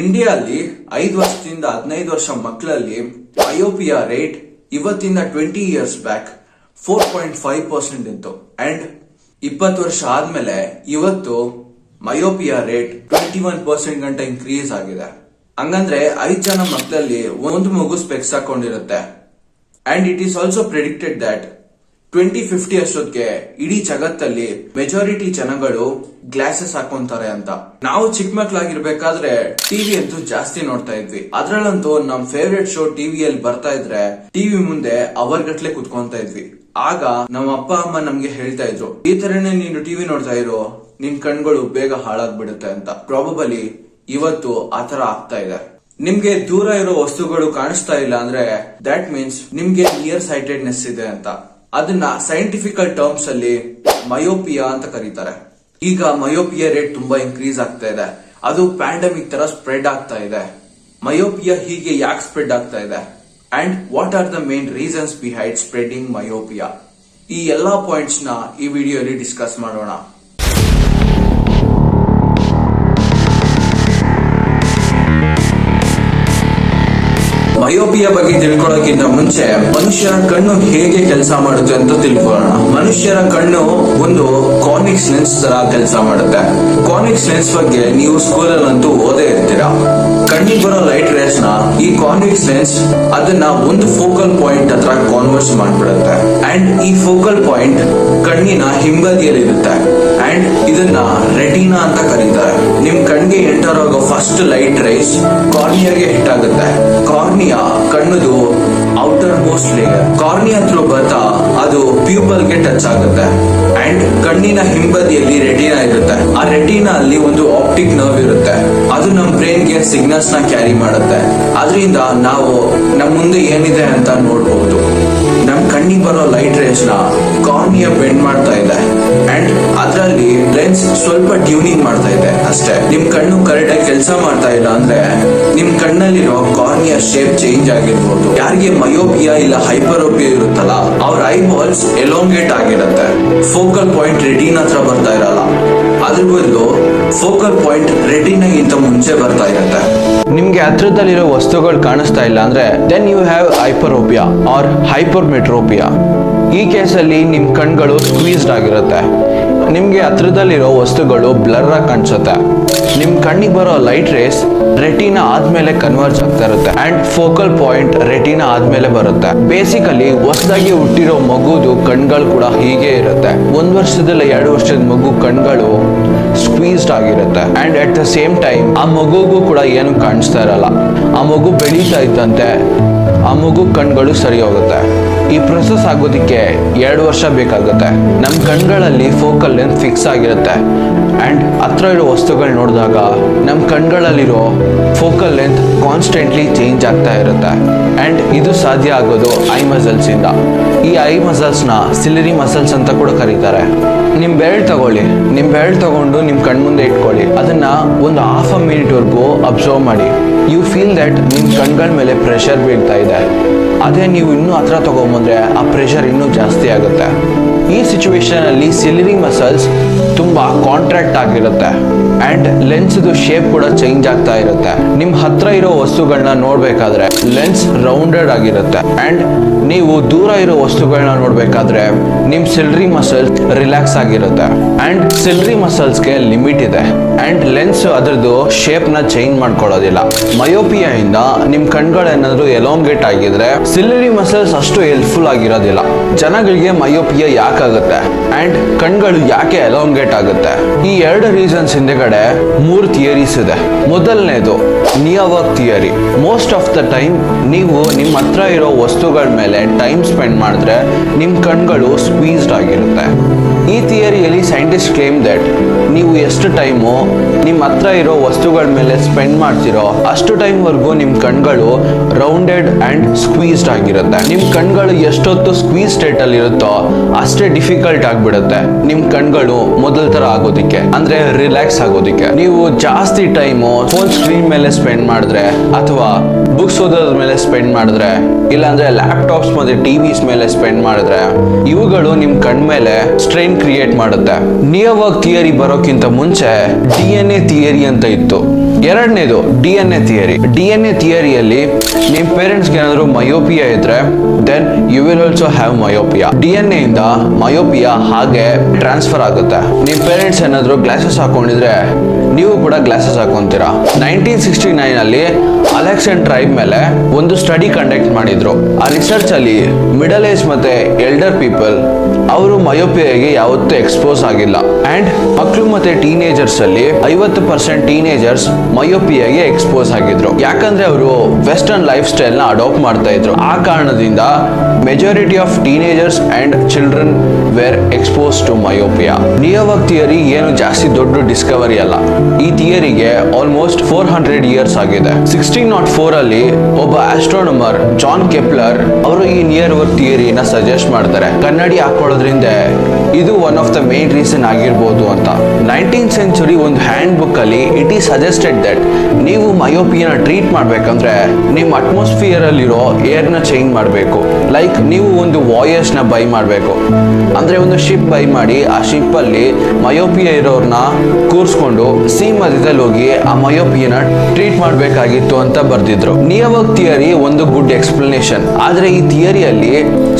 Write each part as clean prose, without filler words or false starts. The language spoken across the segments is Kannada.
ಇಂಡಿಯಾದಲ್ಲಿ 5 ವರ್ಷದಿಂದ 15 ವರ್ಷ ಮಕ್ಕಳಲ್ಲಿ ಮಯೋಪಿಯಾ ರೇಟ್ ಇವತ್ತಿಂದ 20 ಇಯರ್ಸ್ ಬ್ಯಾಕ್ 4.5% ಇತ್ತು ಅಂಡ್ 20 ವರ್ಷ ಆದ್ಮೇಲೆ ಇವತ್ತು ಮಯೋಪಿಯಾ ರೇಟ್ 21% ಗಂಟ ಇನ್ಕ್ರೀಸ್ ಆಗಿದೆ. ಹಂಗಂದ್ರೆ 5 ಜನ ಮಕ್ಕಳಲ್ಲಿ ಒಂದು ಮಗು ಸ್ಪೆಕ್ಸ್ ಹಾಕೊಂಡಿರುತ್ತೆ and it is also predicted that 2050 ಅಷ್ಟೊತ್ತಿಗೆ ಇಡೀ ಜಗತ್ತಲ್ಲಿ ಮೆಜಾರಿಟಿ ಜನಗಳು ಗ್ಲಾಸಸ್ ಹಾಕೊಂತಾರೆ ಅಂತ. ನಾವು ಚಿಕ್ಕ ಮಕ್ಳಾಗಿರ್ಬೇಕಾದ್ರೆ ಟಿವಿ ಅಂತೂ ಜಾಸ್ತಿ ನೋಡ್ತಾ ಇದ್ವಿ. ಅದ್ರಲ್ಲಂತೂ ನಮ್ ಫೇವ್ರೆಟ್ ಶೋ ಟಿವಿಯಲ್ಲಿ ಬರ್ತಾ ಇದ್ರೆ ಟಿವಿ ಮುಂದೆ ಅವರ್ ಗಟ್ಲೆ ಕುತ್ಕೊಂತ ಇದ್ವಿ. ಆಗ ನಮ್ಮ ಅಪ್ಪ ಅಮ್ಮ ನಮ್ಗೆ ಹೇಳ್ತಾ ಇದ್ರು, ಈ ತರನೇ ನೀನು ಟಿವಿ ನೋಡ್ತಾ ಇರೋ, ನಿನ್ ಕಣ್ಗಳು ಬೇಗ ಹಾಳಾಗ್ಬಿಡುತ್ತೆ ಅಂತ. ಪ್ರಾಬಬಲಿ ಇವತ್ತು ಆತರ ಆಗ್ತಾ ಇದೆ. ನಿಮ್ಗೆ ದೂರ ಇರೋ ವಸ್ತುಗಳು ಕಾಣಿಸ್ತಾ ಇಲ್ಲ ಅಂದ್ರೆ ದಟ್ ಮೀನ್ಸ್ ನಿಮ್ಗೆ ನಿಯರ್ ಸೈಟೆಡ್ನೆಸ್ ಇದೆ ಅಂತ. ಅದನ್ನ ಸೈಂಟಿಫಿಕಲ್ ಟರ್ಮ್ಸ್ ಅಲ್ಲಿ ಮಯೋಪಿಯಾ ಅಂತ ಕರೀತಾರೆ. ಈಗ ಮಯೋಪಿಯಾ ರೇಟ್ ತುಂಬಾ ಇನ್ಕ್ರೀಸ್ ಆಗ್ತಾ ಇದೆ. ಅದು ಪ್ಯಾಂಡಮಿಕ್ ತರ ಸ್ಪ್ರೆಡ್ ಆಗ್ತಾ ಇದೆ. ಮಯೋಪಿಯಾ ಹೀಗೆ ಯಾಕೆ ಸ್ಪ್ರೆಡ್ ಆಗ್ತಾ ಇದೆ and what are the main reasons behind spreading myopia? ಈ ಎಲ್ಲಾ ಪಾಯಿಂಟ್ಸ್ ನ ಈ ವಿಡಿಯೋಲಿ ಡಿಸ್ಕಸ್ ಮಾಡೋಣ. ಮಯೋಪಿಯಾ ಬಗ್ಗೆ ತಿಳ್ಕೊಳ್ಳೋಕ್ಕಿಂತ ಮುಂಚೆ ಮನುಷ್ಯರ ಕಣ್ಣು ಹೇಗೆ ಕೆಲಸ ಮಾಡುತ್ತೆ ಅಂತ ತಿಳ್ಕೊಳ್ಳೋಣ. ಮನುಷ್ಯರ ಕಣ್ಣು ಒಂದು ಕಾನ್ವೆಕ್ಸ್ ಲೆನ್ಸ್ ತರ ಕೆಲಸ ಮಾಡುತ್ತೆ. ಕಾನ್ವೆಕ್ಸ್ ಲೆನ್ಸ್ ಬಗ್ಗೆ ನೀವು ಸ್ಕೂಲಲ್ಲಂತೂ ಓದೇ ಇರ್ತೀರಾ. ಕಣ್ಣಿಗೆ ಬರೋ ಲೈಟ್ ರೇಸ್ ನ ಈ ಕಾನ್ವೆಕ್ಸ್ ಲೆನ್ಸ್ ಅದನ್ನ ಒಂದು ಫೋಕಲ್ ಪಾಯಿಂಟ್ ಹತ್ರ ಕಾನ್ವರ್ಸ್ ಮಾಡ್ಬಿಡುತ್ತೆ ಅಂಡ್ ಈ ಫೋಕಲ್ ಪಾಯಿಂಟ್ ಕಣ್ಣಿನ ಹಿಂಬದಿಯಲ್ಲಿ ಇರುತ್ತೆ ಅಂಡ್ ಇದನ್ನ ರೆಟಿನಾ ಅಂತ ಕರೀತಾರೆ. ನಿಮ್ ಕಣ್ಣಿಗೆ ಎಂಟರ್ ಆಗೋ ಫಸ್ಟ್ ಲೈಟ್ ರೈಸ್ ಕಾರ್ನಿಯಾಗೆ ಹಿಟ್ ಆಗುತ್ತೆ. ಕಾರ್ನಿಯಾ ಕಣ್ಣದು outermost layer. Cornea through ಬರ್ತಾ ಅದು ಪ್ಯೂಪಲ್ ಗೆ ಟಚ್ ಆಗುತ್ತೆ ಅಂಡ್ ಕಣ್ಣಿನ ಹಿಂಬದಿಯಲ್ಲಿ ರೆಟಿನಾ ಇರುತ್ತೆ. ಆ ರೆಟಿನಾ ಅಲ್ಲಿ ಒಂದು ಆಪ್ಟಿಕ್ ನರ್ವ್ ಇರುತ್ತೆ. ಅದು ನಮ್ ಬ್ರೈನ್ ಗೆ ಸಿಗ್ನಲ್ಸ್ ನ ಕ್ಯಾರಿ ಮಾಡುತ್ತೆ. ಅದರಿಂದ ನಾವು ನಮ್ ಮುಂದೆ ಏನಿದೆ ಅಂತ ನೋಡಬಹುದು. ನಮ್ ಕಣ್ಣಿಗೆ ಬರೋ ಲೈಟ್ ರೇಸ್ ನ ಕಾರ್ನಿಯಾ ಬೆಂಡ್ ಮಾಡ್ತಾ ಇದೆ ಅಂಡ್ ಅದರಲ್ಲಿ ಲೆನ್ಸ್ ಸ್ವಲ್ಪ ಟ್ಯೂನಿಂಗ್ ಮಾಡ್ತಾ ಇದೆ ಅಷ್ಟೇ. ನಿಮ್ ಕಣ್ಣು ಕರೆಕ್ಟ್ ಆಗಿ ಕೆಲಸ ಮಾಡ್ತಾ ಇಲ್ಲ ಅಂದ್ರೆ ನಿಮ್ ಕಣ್ಣಲ್ಲಿರೋ ಕಾರ್ನಿಯಾ ಶೇಪ್ ಚೇಂಜ್ ಆಗಿರ್ಬೋದು. ಯಾರಿಗೆ ಮಯೋಪಿಯಾ ಇಲ್ಲ ಹೈಪರೋಪಿಯಾ ಇರುತ್ತಲ್ಲ ಅವ್ರ ಐ ಬಾಲ್ಸ್ ಎಲೋಂಗೇಟ್ ಆಗಿರುತ್ತೆ. ಫೋಕಲ್ ಪಾಯಿಂಟ್ ರೆಟಿನಾ ಹತ್ರ ಬರ್ತಾ ಇರಲ್ಲ. ಅದ್ರ ಬದಲು ಫೋಕಲ್ ಪಾಯಿಂಟ್ ರೆಟಿನಾಗಿಂತ ಮುಂಚೆ ಬರ್ತಾ ಇರುತ್ತೆ. ನಿಮ್ಗೆ ಹತ್ರದಲ್ಲಿರೋ ವಸ್ತುಗಳು ಕಾಣಿಸ್ತಾ ಇಲ್ಲ ಅಂದ್ರೆ then you have hyperopia or hypermetropia. ಈ ಕೇಸಲ್ಲಿ ನಿಮ್ ಕಣ್ಗಳು ಸ್ಕ್ವೀಸ್ಡ್ ಆಗಿರುತ್ತೆ. ನಿಮ್ಗೆ ಹತ್ರದಲ್ಲಿರೋ ವಸ್ತುಗಳು ಬ್ಲರ್ ಆಗಿ ಕಾಣಿಸುತ್ತೆ. ನಿಮ್ ಕಣ್ಣಿಗೆ ಬರೋ ಲೈಟ್ ರೇಸ್ ರೆಟಿನಾ ಆದ್ಮೇಲೆ ಕನ್ವರ್ಜ್ ಆಗ್ತಾ ಇರುತ್ತೆ ಅಂಡ್ ಫೋಕಲ್ ಪಾಯಿಂಟ್ ರೆಟಿನಾ ಆದ್ಮೇಲೆ ಬರುತ್ತೆ. ಬೇಸಿಕಲಿ ಹೊಸದಾಗಿ ಹುಟ್ಟಿರೋ ಮಗುದು ಕಣ್ಗಳು ಕೂಡ ಹೀಗೆ ಇರುತ್ತೆ. 1 ವರ್ಷದಲ್ಲ 2 ವರ್ಷದ ಮಗು ಕಣ್ಗಳು ಸ್ಕ್ವೀಸ್ಡ್ ಆಗಿರುತ್ತೆ and at the same time ಆ ಮಗುಗೂ ಕೂಡ ಏನು ಕಾಣಿಸ್ತಾ ಇರಲ್ಲ. ಆ ಮಗು ಬೆಳೀತಾ ಇದ್ದಂತೆ ಆ ಮಗು ಕಣ್ಗಳು ಸರಿ ಹೋಗುತ್ತೆ. ಈ ಪ್ರೊಸೆಸ್ ಆಗೋದಿಕ್ಕೆ 2 ವರ್ಷ ಬೇಕಾಗುತ್ತೆ. ನಮ್ಮ ಕಣ್ಗಳಲ್ಲಿ ಫೋಕಲ್ ಲೆಂತ್ ಫಿಕ್ಸ್ ಆಗಿರುತ್ತೆ ಅಂಡ್ ಹತ್ರ ಇರೋ ವಸ್ತುಗಳು ನೋಡಿದಾಗ ನಮ್ಮ ಕಣ್ಗಳಲ್ಲಿರೋ ಫೋಕಲ್ ಲೆಂತ್ ಕಾನ್ಸ್ಟೆಂಟ್ಲಿ ಚೇಂಜ್ ಆಗ್ತಾ ಇರುತ್ತೆ ಅಂಡ್ ಇದು ಸಾಧ್ಯ ಆಗೋದು ಐ ಮಸಲ್ಸ್ ಇಂದ. ಈ ಐ ಮಸಲ್ಸ್ ನ ಸಿಲಿರಿ ಮಸಲ್ಸ್ ಅಂತ ಕೂಡ ಕರೀತಾರೆ. ನಿಮ್ ಬೆರಳು ತಗೊಳ್ಳಿ. ನಿಮ್ ಬೆರಳು ತಗೊಂಡು ನಿಮ್ ಕಣ್ಮುಂದೆ ಇಟ್ಕೊಳ್ಳಿ. ಅದನ್ನ ಒಂದು ½ minute ವರೆಗೂ ಅಬ್ಸರ್ವ್ ಮಾಡಿ. ಯು ಫೀಲ್ ದಟ್ ನಿಮ್ ಕಣ್ಗಳ ಮೇಲೆ ಪ್ರೆಷರ್ ಬೀಳ್ತಾ ಇದೆ. ಅದೇ ನೀವು ಇನ್ನೂ ಹತ್ರ ತಗೊಂಬಂದ್ರೆ ಆ ಪ್ರೆಷರ್ ಇನ್ನೂ ಜಾಸ್ತಿ ಆಗುತ್ತೆ. ಈ ಸಿಚುವೇಶನ್ ಅಲ್ಲಿ ಸಿಲಿರಿ ಮಸಲ್ಸ್ ತುಂಬಾ ಕಾಂಟ್ರಾಕ್ಟ್ ಆಗಿರುತ್ತೆ ಅಂಡ್ ಲೆನ್ಸ್ ಶೇಪ್ ಕೂಡ ಚೇಂಜ್ ಆಗ್ತಾ ಇರುತ್ತೆ. ನಿಮ್ ಹತ್ರ ಇರೋ ವಸ್ತುಗಳನ್ನ ನೋಡ್ಬೇಕಾದ್ರೆ ಲೆನ್ಸ್ ರೌಂಡೆಡ್ ಆಗಿರುತ್ತೆ ಅಂಡ್ ನೀವು ದೂರ ಇರೋ ವಸ್ತುಗಳನ್ನ ನೋಡ್ಬೇಕಾದ್ರೆ ನಿಮ್ ಸಿಲಿರಿ ಮಸಲ್ಸ್ ರಿಲ್ಯಾಕ್ಸ್ ಆಗಿರುತ್ತೆ ಅಂಡ್ ಸಿಲಿರಿ ಮಸಲ್ಸ್ಗೆ ಲಿಮಿಟ್ ಇದೆ ಅಂಡ್ ಲೆನ್ಸ್ ಅದ್ರದ್ದು ಶೇಪ್ ನ ಚೇಂಜ್ ಮಾಡ್ಕೊಳ್ಳೋದಿಲ್ಲ. ಮಯೋಪಿಯಾ ಇಂದ ನಿಮ್ ಕಣ್ಗಳೇನಾದ್ರೂ ಎಲೋಂಗೇಟ್ ಆಗಿದ್ರೆ ಸಿಲಿರಿ ಮಸಲ್ಸ್ ಅಷ್ಟು ಹೆಲ್ಪ್ಫುಲ್ ಆಗಿರೋದಿಲ್ಲ. ಜನಗಳಿಗೆ ಮಯೋಪಿಯಾ ಯಾಕಾಗುತ್ತೆ ಅಂಡ್ ಕಣ್ಗಳು ಯಾಕೆ ಎಲೋಂಗೇಟ್ ಆಗುತ್ತೆ? ಈ 2 ರೀಸನ್ಸ್ ಹಿಂದೆಗಡೆ 3 ಥಿಯರೀಸ್ ಇದೆ. ಮೊದಲನೇದು near work theory. Most of the time ನೀವು ನಿಮ್ಮ ಹತ್ರ ಇರೋ ವಸ್ತುಗಳ ಮೇಲೆ ಟೈಮ್ ಸ್ಪೆಂಡ್ ಮಾಡಿದ್ರೆ ನಿಮ್ ಕಣ್ಗಳು ಸ್ಕ್ವೀಸ್ಡ್ ಆಗಿರುತ್ತೆ. ಈ ಥಿಯರಿಯಲ್ಲಿ ಸೈಂಟಿಸ್ಟ್ ಕ್ಲೇಮ್ ದಟ್ ನೀವು ಎಷ್ಟು ಟೈಮು ನಿಮ್ಮ ಹತ್ರ ಇರೋ ವಸ್ತುಗಳ ಮೇಲೆ ಸ್ಪೆಂಡ್ ಮಾಡ್ತಿರೋ ಅಷ್ಟು ಟೈಮ್ ವರ್ಗೂ ನಿಮ್ ಕಣ್ಗಳು ರೌಂಡೆಡ್ ಅಂಡ್ ಸ್ಕ್ವೀಸ್ಡ್ ಆಗಿರುತ್ತೆ. ನಿಮ್ ಕಣ್ಗಳು ಎಷ್ಟೊತ್ತು ಸ್ಕ್ವೀಸ್ ಸ್ಟೇಟ್ ಅಲ್ಲಿ ಇರುತ್ತೋ ಅಷ್ಟೇ ಡಿಫಿಕಲ್ಟ್ ಆಗ್ಬಿಡುತ್ತೆ ನಿಮ್ ಕಣ್ಗಳು ಮೊದಲ ತರ ಆಗೋದಿಕ್ಕೆ, ಅಂದ್ರೆ ರಿಲ್ಯಾಕ್ಸ್ ಆಗೋದಿಕ್ಕೆ. ನೀವು ಜಾಸ್ತಿ ಟೈಮು ಫೋನ್ ಸ್ಕ್ರೀನ್ ಮೇಲೆ ಸ್ಪೆಂಡ್ ಮಾಡಿದ್ರೆ ಅಥವಾ ಬುಕ್ಸ್ ಓದೋದ್ರ ಮೇಲೆ ಸ್ಪೆಂಡ್ ಮಾಡಿದ್ರೆ ಇಲ್ಲಾಂದ್ರೆ ಲ್ಯಾಪ್ಟಾಪ್ಸ್ ಮತ್ತೆ ಟಿವಿಸ್ ಮೇಲೆ ಸ್ಪೆಂಡ್ ಮಾಡಿದ್ರೆ ಇವುಗಳು ನಿಮ್ ಕಣ್ ಮೇಲೆ ಸ್ಟ್ರೈನ್ ಕ್ರಿಯೇಟ್ ಮಾಡುತ್ತೆ. ನಿಯರ್ ವರ್ಕ್ ಥಿಯರಿ ಬರೋಕ್ಕಿಂತ ಮುಂಚೆ DNA ಥಿಯರಿ ಅಂತ ಇತ್ತು. ಎರಡನೇದು DNA ಥಿಯರಿ. DNA ಥಿಯರಿಯಲ್ಲಿ ನಿಮ್ ಪೇರೆಂಟ್ಸ್ಗೆ ಏನಾದ್ರು ಮಯೋಪಿಯಾ ಇದ್ರೆ then you will also have myopia. DNA ಇಂದ ಮಯೋಪಿಯಾ ಹಾಗೆ ಟ್ರಾನ್ಸ್ಫರ್ ಆಗುತ್ತೆ. ನಿಮ್ ಪೇರೆಂಟ್ಸ್ ಏನಾದ್ರು ಗ್ಲಾಸಸ್ ಹಾಕೊಂಡಿದ್ರೆ ನೀವು ಕೂಡ ಗ್ಲಾಸಸ್ ಹಾಕೊಂತೀರಾ. 1969 ಅಲ್ಲಿ ಅಲೆಕ್ಸ್ ಅಂಡ್ ಟ್ರೈಬ್ ಮೇಲೆ ಒಂದು ಸ್ಟಡಿ ಕಂಡಕ್ಟ್ ಮಾಡಿದ್ರು. ಆ ರಿಸರ್ಚ್ ಅಲ್ಲಿ ಮಿಡಲ್ ಏಜ್ ಮತ್ತೆ ಎಲ್ಡರ್ ಪೀಪಲ್ ಅವರು ಮಯೋಪಿಯಾಗೆ ಯಾವತ್ತೂ ಎಕ್ಸ್ಪೋಸ್ ಆಗಿಲ್ಲ. ಅಂಡ್ ಮಕ್ಕಳು ಮತ್ತೆ ಟೀನೇಜರ್ಸ್ ಅಲ್ಲಿ 50% ಟೀನೇಜರ್ಸ್ ಮಯೋಪಿಯಾಗೆ ಎಕ್ಸ್ಪೋಸ್ ಆಗಿದ್ರು. ಯಾಕಂದ್ರೆ ಅವರು ವೆಸ್ಟರ್ನ್ ಲೈಫ್ ಸ್ಟೈಲ್ ನ ಅಡಾಪ್ಟ್ ಮಾಡ್ತಾ ಇದ್ರು. ಆ ಕಾರಣದಿಂದ majority of teenagers and children were expose to myopia. Near work theory ಏನು ಜಾಸ್ತಿ ದೊಡ್ಡ ಡಿಸ್ಕವರಿ ಅಲ್ಲ. ಈ ಥಿಯರಿಗೆ ಆಲ್ಮೋಸ್ಟ್ 400 ಇಯರ್ಸ್ ಆಗಿದೆ. 1604 ಅಲ್ಲಿ ಒಬ್ಬ ಆಸ್ಟ್ರೋನಮರ್ ಜಾನ್ ಕೆಪ್ಲರ್ ಅವರು ಈ ನಿಯರ್ ವರ್ಕ್ ಥಿಯರಿನ ಸಜೆಸ್ಟ್ ಮಾಡ್ತಾರೆ. ಕನ್ನಡಿ ಹಾಕೊಳ್ಳೋದ್ರಿಂದ ಇದು one of the main reason ಆಗಿರ್ಬೋದು ಅಂತ. 19th ಸೆಂಚುರಿ ಒಂದು ಹ್ಯಾಂಡ್ ಬುಕ್ ಅಲ್ಲಿ ಇಟ್ ಈಸ್ ಸಜೆಸ್ಟೆಡ್ ದಟ್ ನೀವು ಮಯೋಪಿಯಾನ ಟ್ರೀಟ್ ಮಾಡ್ಬೇಕಂದ್ರೆ ನಿಮ್ಮ ಅಟ್ಮಾಸ್ಫಿಯರ್ ಅಲ್ಲಿರೋ ಏರ್ ನ ಚೇಂಜ್ ಮಾಡಬೇಕು. ಲೈಕ್ ನೀವು ಒಂದು ವಾಯರ್ಸ್ ನ ಬೈ ಮಾಡಬೇಕು. ಅಂದ್ರೆ ಒಂದು ಶಿಪ್ ಬೈ ಮಾಡಿ ಆ ಶಿಪ್ ಅಲ್ಲಿ ಮಯೋಪಿಯಾ ಇರೋರ್ನ ಕೂರ್ಸ್ಕೊಂಡು ಸಿ ಮಧ್ಯದಲ್ಲಿ ಹೋಗಿ ಆ ಮಯೋಪಿಯಾನ ಟ್ರೀಟ್ ಮಾಡಬೇಕಾಗಿತ್ತು ಅಂತ ಬರ್ದಿದ್ರು. ನಿಯೋವಾಕ್ ಥಿಯರಿ ಒಂದು ಗುಡ್ ಎಕ್ಸ್ಪ್ಲನೇಷನ್. ಆದ್ರೆ ಈ ಥಿಯರಿಯಲ್ಲಿ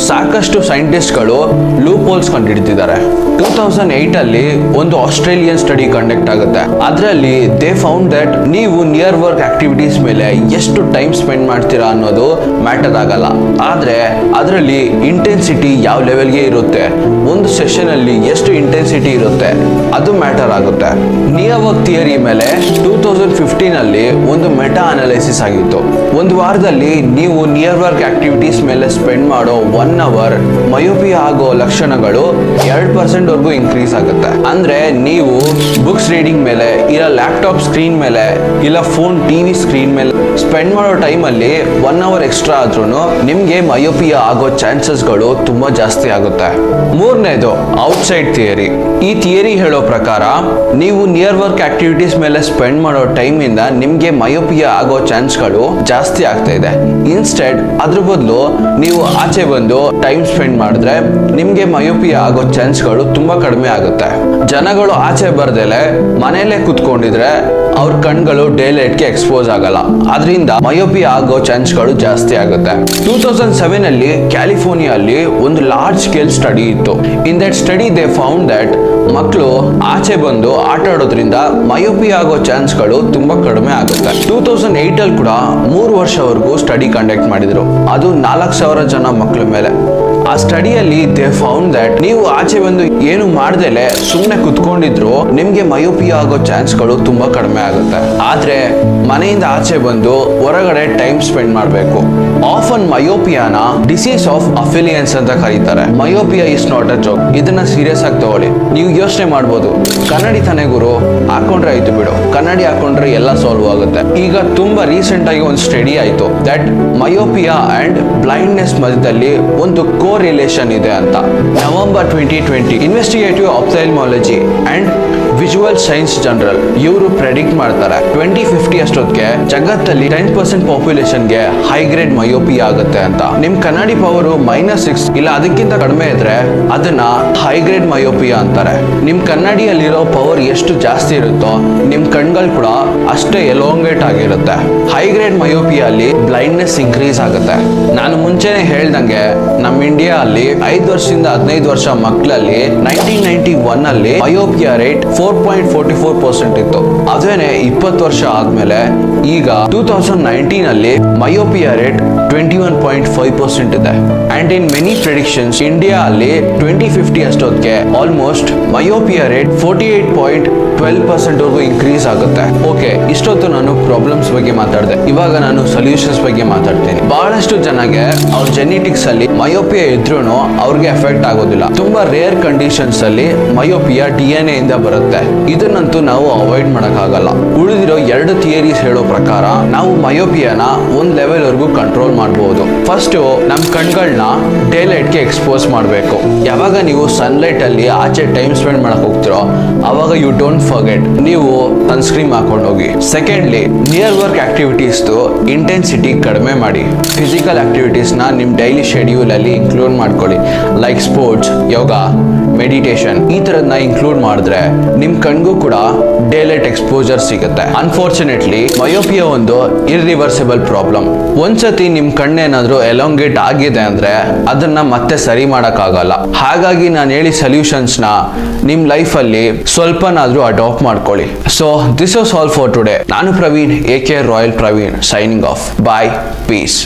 ಸಾಕಷ್ಟು ಸೈಂಟಿಸ್ಟ್ಗಳು ಲೂಪ್ ಹೋಲ್ಸ್ ಕಂಡುಹಿಡಿದಿದ್ದಾರೆ. 2008 ಅಲ್ಲಿ ಒಂದು ಆಸ್ಟ್ರೇಲಿಯನ್ ಸ್ಟಡಿ ಕಂಡಕ್ಟ್ ಆಗುತ್ತೆ. ಅದರಲ್ಲಿ ದೇ ಫೌಂಡ್ ದಟ್ ನೀವು ನಿಯರ್ ವರ್ಕ್ ಆಕ್ಟಿವಿಟೀಸ್ ಮೇಲೆ ಎಷ್ಟು ಟೈಮ್ ಸ್ಪೆಂಡ್ ಮಾಡ್ತೀರಾ ಅನ್ನೋದು ಮ್ಯಾಟರ್ ಆಗಲ್ಲ. ಆದ್ರೆ ಅದರಲ್ಲಿ ಇಂಟೆನ್ಸಿಟಿ ಯಾವ ಲೆವೆಲ್ಗೆ ಇರುತ್ತೆ, ಒಂದು ಸೆಷನ್ ಅಲ್ಲಿ ಎಷ್ಟು ಇಂಟೆನ್ಸಿಟಿ ಇರುತ್ತೆ ಅದು ಮ್ಯಾಟರ್ ಆಗುತ್ತೆ. ನಿಯೋವಾಕ್ ಥಿಯರಿ ಮೇಲೆ 2015 ಅಲ್ಲಿ ಒಂದು ಮೆಟಾ ಅನಾಲಿಸಿಸ್ ಆಗಿತ್ತು. ಒಂದು ವಾರದಲ್ಲಿ ನೀವು ನಿಯರ್ ವರ್ಕ್ ಆಕ್ಟಿವಿಟೀಸ್ ಮೇಲೆ ಸ್ಪೆಂಡ್ ಮಾಡೋ 1 ಅವರ್ ಮಯೋಪಿಯಾ ಆಗೋ ಲಕ್ಷಣಗಳು 2% ವರ್ಗೂ ಇನ್ಕ್ರೀಸ್ ಆಗುತ್ತೆ. ಅಂದ್ರೆ ನೀವು ಬುಕ್ಸ್ ರೀಡಿಂಗ್ ಮೇಲೆ ಇಲ್ಲ ಲ್ಯಾಪ್ಟಾಪ್ ಸ್ಕ್ರೀನ್ ಮೇಲೆ ಇಲ್ಲ ಫೋನ್ ಟಿವಿ ಸ್ಕ್ರೀನ್ ಮೇಲೆ ಸ್ಪೆಂಡ್ ಮಾಡೋ ಟೈಮ್ ಅಲ್ಲಿ 1 ಅವರ್ ಎಕ್ಸ್ಟ್ರಾ ಆದ್ರೂ ನಿಮ್ಗೆ ಮಯೋಪಿಯಾ ಆಗೋ ಚಾನ್ಸಸ್ಗಳು ತುಂಬಾ ಜಾಸ್ತಿ ಆಗುತ್ತೆ. ಮೂರನೇದು ಔಟ್ಸೈಡ್ ಥಿಯರಿ. ಈ ಥಿಯರಿ ಹೇಳೋ ಪ್ರಕಾರ ನೀವು ನಿಯರ್ ವರ್ಕ್ ಆಕ್ಟಿವಿಟೀಸ್ ಮೇಲೆ ಸ್ಪೆಂಡ್ ಮಾಡೋ ಟೈಮ್ ಇಂದ ನಿಮ್ಗೆ ಮಯೋಪಿಯಾ ಆಗೋ ಚಾನ್ಸ್ಗಳು ಜಾಸ್ತಿ ಆಗ್ತಾ ಇದೆ. ಇನ್ಸ್ಟೆಡ್ ಅದ್ರ ಬದಲು ನೀವು ಆಚೆ ಬಂದು ಟೈಮ್ ಸ್ಪೆಂಡ್ ಮಾಡಿದ್ರೆ ನಿಮ್ಗೆ ಮಯೋಪಿಯಾ ಆಗೋ ಚಾನ್ಸ್ಗಳು ತುಂಬಾ ಕಡಿಮೆ ಆಗುತ್ತೆ. ಜನಗಳು ಆಚೆ ಬರ್ದೇಲೆ ಮನೆಯಲ್ಲೇ ಕುತ್ಕೊಂಡಿದ್ರೆ ಅವ್ರ ಕಣ್ಗಳು ಡೇ ಲೈಟ್ಗೆ ಎಕ್ಸ್ಪೋಸ್ ಆಗಲ್ಲ. ಅದರಿಂದ ಮಯೋಪಿಯಾ ಆಗೋ ಚಾನ್ಸ್ಗಳು ಜಾಸ್ತಿ ಆಗುತ್ತೆ. 2007 ಅಲ್ಲಿ ಕ್ಯಾಲಿಫೋರ್ನಿಯಾ ಅಲ್ಲಿ ಒಂದು ಲಾರ್ಜ್ ಸ್ಕೇಲ್ ಸ್ಟಡಿ ಇತ್ತು. In that study they found that ಮಕ್ಕಳು ಆಚೆ ಬಂದು ಆಟ ಆಡೋದ್ರಿಂದ ಮಯೋಪಿಯಾ ಆಗೋ ಚಾನ್ಸ್ಗಳು ತುಂಬಾ ಕಡಿಮೆ ಆಗುತ್ತೆ. 2008 ಅಲ್ಲಿ ಕೂಡ 3 ವರ್ಷವರೆಗೂ ಸ್ಟಡಿ ಕಂಡಕ್ಟ್ ಮಾಡಿದ್ರು. ಅದು 4,000 ಜನ ಮಕ್ಕಳ ಮೇಲೆ. ಆ ಸ್ಟಡಿಯಲ್ಲಿ ದೇ ಫೌಂಡ್ ದಟ್ ನೀವು ಆಚೆ ಬಂದು ಏನು ಮಾಡ್ದೇಲೆ ಸುಮ್ಮನೆ ಕುತ್ಕೊಂಡಿದ್ರು ನಿಮ್ಗೆ ಮಯೋಪಿಯಾ ಆಗೋ ಚಾನ್ಸ್ಗಳು ತುಂಬಾ ಕಡಿಮೆ ಆಗುತ್ತೆ. ಆದ್ರೆ ಮನೆಯಿಂದ ಆಚೆ ಬಂದು ಹೊರಗಡೆ ಟೈಮ್ ಸ್ಪೆಂಡ್ ಮಾಡಬೇಕು. ಆಫನ್ ಮಯೋಪಿಯಾನ ಡಿಸೀಸ್ ಆಫ್ ಅಫಿಲಿಯನ್ಸ್ ಅಂತ ಕರೀತಾರೆ. Myopia is not a joke. ಇದನ್ನ ಸೀರಿಯಸ್ ಆಗಿ ತಗೊಳ್ಳಿ. ನೀವು ಯೋಚನೆ ಮಾಡ್ಬೋದು, ಕನ್ನಡಿ ತಾನೇ ಗುರು, ಹಾಕೊಂಡ್ರೆ ಆಯ್ತು ಬಿಡು, ಕನ್ನಡಿ ಹಾಕೊಂಡ್ರೆ ಎಲ್ಲ ಸಾಲ್ವ್ ಆಗುತ್ತೆ. ಈಗ ತುಂಬಾ ರೀಸೆಂಟ್ ಆಗಿ ಒಂದು ಸ್ಟಡಿ ಆಯ್ತು ದಟ್ ಮಯೋಪಿಯಾ ಅಂಡ್ ಬ್ಲೈಂಡ್ನೆಸ್ ಮಧ್ಯದಲ್ಲಿ ಒಂದು ರಿಲೇಷನ್ ಇದೆ ಅಂತ. November 2020 investigative ophthalmology and visual science general ಇವರು ಪ್ರೆಡಿಕ್ಟ್ ಮಾಡ್ತಾರೆ 2050 ಅಷ್ಟೊತ್ತಿಗೆ ಜಗತ್ತಲ್ಲಿ 10% ಪಾಪ್ಯುಲೇಷನ್ಗೆ ಹೈ ಗ್ರೇಡ್ ಮಯೋಪಿಯಾ ಆಗುತ್ತೆ ಅಂತ. ನಿಮ್ ಕನ್ನಡಿ ಪವರ್ -6 ಇಲ್ಲ ಅದಕ್ಕಿಂತ ಕಡಿಮೆ ಇದ್ರೆ ಅದನ್ನ ಹೈ ಗ್ರೇಡ್ ಮಯೋಪಿಯಾ ಅಂತಾರೆ. ನಿಮ್ ಕನ್ನಡಿಯಲ್ಲಿರೋ ಪವರ್ ಎಷ್ಟು ಜಾಸ್ತಿ ಇರುತ್ತೋ ನಿಮ್ ಕಣ್ಗಳು ಕೂಡ ಅಷ್ಟೇ ಎಲೋಂಗೇಟ್ ಆಗಿರುತ್ತೆ. ಹೈ ಗ್ರೇಡ್ ಮಯೋಪಿಯಾ ಅಲ್ಲಿ ಬ್ಲೈಂಡ್ನೆಸ್ ಇನ್ಕ್ರೀಸ್ ಆಗುತ್ತೆ. ನಾನು ಮುಂಚೆನೆ ಹೇಳ್ದಂಗೆ ನಮ್ಮ ಇಂಡಿಯಾ ಅಲ್ಲಿ 5 ವರ್ಷದಿಂದ 15 ವರ್ಷ ಮಕ್ಕಳಲ್ಲಿ 1991 ಅಲ್ಲಿ ಮಯೋಪಿಯಾ ರೇಟ್ 4.44% ಇತ್ತು. ಅದೇನೆ 20 ವರ್ಷ ಆದ್ಮೇಲೆ ಈಗ 2019 ಅಲ್ಲಿ ಮಯೋಪಿಯಾ ರೇಟ್ 21.5% ಇದೆ. And in many predictions India ಅಲ್ಲಿ 2050 ಅಷ್ಟೊತ್ತಿಗೆ ಆಲ್ಮೋಸ್ಟ್ ಮಯೋಪಿಯಾ ರೇಟ್ 48.12% ವರೆಗೂ ಇನ್ಕ್ರೀಸ್ ಆಗುತ್ತೆ. ಓಕೆ, ಇಷ್ಟೊತ್ತು ನಾನು ಪ್ರಾಬ್ಲಮ್ಸ್ ಬಗ್ಗೆ ಮಾತಾಡಿದೆ. ಇವಾಗ ನಾನು ಸೊಲ್ಯೂಷನ್ಸ್ ಬಗ್ಗೆ ಮಾತಾಡ್ತೀನಿ. ಬಹಳಷ್ಟು ಜನಗೆ ಅವ್ರ ಜೆನೆಟಿಕ್ಸ್ ಅಲ್ಲಿ ಮಯೋಪಿಯಾ ಇದ್ರೂ ಅವ್ರಿಗೆ ಎಫೆಕ್ಟ್ ಆಗೋದಿಲ್ಲ. ತುಂಬಾ ರೇರ್ ಕಂಡೀಷನ್ಸ್ ಅಲ್ಲಿ ಮಯೋಪಿಯಾ DNA ಇಂದ ಬರುತ್ತೆ. ಇದನ್ನಂತೂ ನಾವು ಅವಾಯ್ಡ್ ಮಾಡಕ್ಕಾಗಲ್ಲ. ಉಳಿದಿರೋ 2 ಥಿಯರೀಸ್ ಹೇಳೋ ಪ್ರಕಾರ ನಾವು ಮಯೋಪಿಯಾನ ಒಂದ್ ಲೆವೆಲ್ ವರೆಗೂ ಕಂಟ್ರೋಲ್ ಮಾಡಬಹುದು. ಫಸ್ಟ್ ನಮ್ ಕಣ್ಗಳನ್ನ ಡೇ ಲೈಟ್ ಗೆ ಎಕ್ಸ್ಪೋಸ್ ಮಾಡಬೇಕು. ಯಾವಾಗ ನೀವು ಸನ್ಲೈಟ್ ಅಲ್ಲಿ ಆಚೆ ಟೈಮ್ ಸ್ಪೆಂಡ್ ಮಾಡಕ್ ಹೋಗ್ತಿರೋ ಅವಾಗ ಯು ಡೋಂಟ್ ಫರ್ಗೆಟ್ ನೀವು ಸನ್ಸ್ಕ್ರೀನ್ ಹಾಕೊಂಡು ಹೋಗಿ. Secondly near work activities intensity ಕಡಿಮೆ ಮಾಡಿ. ಫಿಸಿಕಲ್ ಆಕ್ಟಿವಿಟೀಸ್ ನ ನಿಮ್ ಡೈಲಿ ಶೆಡ್ಯೂಲ್ ಅಲ್ಲಿ ಇನ್ಕ್ಲೂಡ್ ಮಾಡ್ಕೊಳ್ಳಿ. ಲೈಕ್ ಸ್ಪೋರ್ಟ್ಸ್, ಯೋಗ, ಮೆಡಿಟೇಷನ್ ಈ ತರದ್ನ ಇನ್ಕ್ಲೂಡ್ ಮಾಡಿದ್ರೆ ನಿಮ್ ಕಣ್ಗೂ ಕೂಡ ಡೇಲೈಟ್ ಎಕ್ಸ್ಪೋಜರ್ ಸಿಗುತ್ತೆ. ಅನ್ಫಾರ್ಚುನೇಟ್ಲಿ ಮಯೋಪಿಯಾ ಒಂದು ಇರ್ರಿವರ್ಸಿಬಲ್ ಪ್ರಾಬ್ಲಮ್. ಒಂದ್ಸತಿ ನಿಮ್ ಕಣ್ಣೇನಾದ್ರೂ ಎಲಾಂಗೇಟ್ ಆಗಿದೆ ಅಂದ್ರೆ ಅದನ್ನ ಮತ್ತೆ ಸರಿ ಮಾಡಕ್ ಆಗಲ್ಲ. ಹಾಗಾಗಿ ನಾನು ಹೇಳಿ ಸೊಲ್ಯೂಷನ್ಸ್ ನ ನಿಮ್ ಲೈಫ್ ಅಲ್ಲಿ ಸ್ವಲ್ಪನಾದ್ರೂ ಅಡಾಪ್ಟ್ ಮಾಡ್ಕೊಳ್ಳಿ. So this was all for today. ನಾನು Praveen, AK Royal Praveen, signing off. Bye, piece.